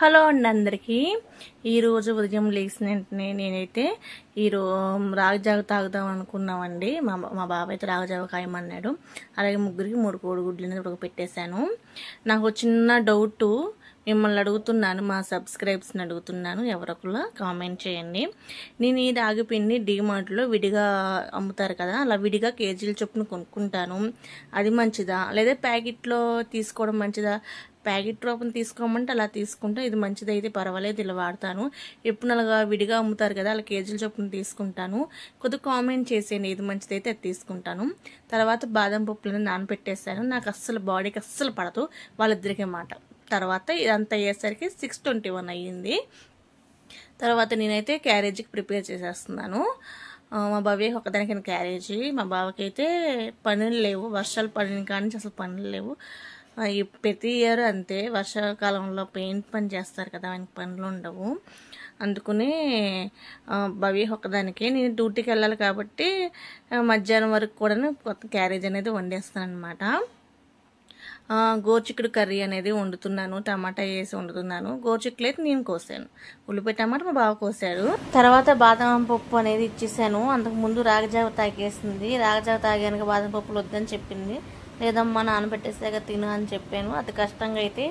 Hello అండి అందరికీ. ఈరోజు ఉదయం లేచిన వెంటనే నేనైతే రాగిజావ తాగుదాం అనుకున్నామండి. మా బాబాయ్ అయితే రాగిజావ కాయమన్నాడు. అలాగే ముగ్గురికి 3 కోడిగుడ్లు అనేది ఉడకపెట్టేశాను. నాకు చిన్న డౌట్ మిమ్మల్ని అడుగుతున్నాను, మా సబ్స్క్రైబర్స్ని అడుగుతున్నాను, ఎవరొకరు కామెంట్ చేయండి. నేను ఈ రాగి పిండి డీమార్ట్లో విడిగా అమ్ముతారు కదా, అలా విడిగా కేజీల చొప్పున కొనుక్కుంటాను. అది మంచిదా లేదా ప్యాకెట్లో తీసుకోవడం మంచిదా? ప్యాకెట్ రూపం తీసుకోమంటే అలా తీసుకుంటా, ఇది మంచిది అయితే పర్వాలేదు, ఇలా వాడతాను. ఎప్పుడు అలాగా విడిగా అమ్ముతారు కదా, అలా కేజీల చొప్పున తీసుకుంటాను. కొద్దిగా కామెంట్ చేసేయండి, ఇది మంచిది అయితే అది తీసుకుంటాను. తర్వాత బాదం పప్పులను నానబెట్టేసాను. నాకు అస్సలు బాడీకి అస్సలు పడదు, వాళ్ళిద్దరికే మాట. తర్వాత ఇదంతా అయ్యేసరికి 6:21 అయ్యింది. తర్వాత నేనైతే క్యారేజీకి ప్రిపేర్ చేసేస్తున్నాను. మా బాబాయ్ ఒకదానికి క్యారేజీ, మా బావకి అయితే పనులు లేవు, వర్షాలు పడిన కానీ అసలు పనులు లేవు. ప్రతి ఇయర్ అంతే, వర్షాకాలంలో పెయింట్ పని చేస్తారు కదా, ఆయనకి పనులు ఉండవు. అందుకని భవ్య ఒక్కదానికి, నేను డ్యూటీకి వెళ్ళాలి కాబట్టి మధ్యాహ్నం వరకు కూడా కొత్త క్యారేజ్ అనేది వండేస్తాను అనమాట. గోరుచిక్కుడు కర్రీ అనేది వండుతున్నాను, టమాటా వేసి వండుతున్నాను. గోరుచిక్కులు అయితే నేను కోసాను, ఉల్లిపాయ టమాటా మా బావ కోసాడు. తర్వాత బాదం పప్పు అనేది ఇచ్చేసాను. అంతకుముందు రాగిజావ తాగేసింది. రాగిజావ తాగాక బాదం పప్పులు వద్దని చెప్పింది. లేదమ్మా నానబెట్టేసాక తిను అని చెప్పాను. అతి కష్టంగా అయితే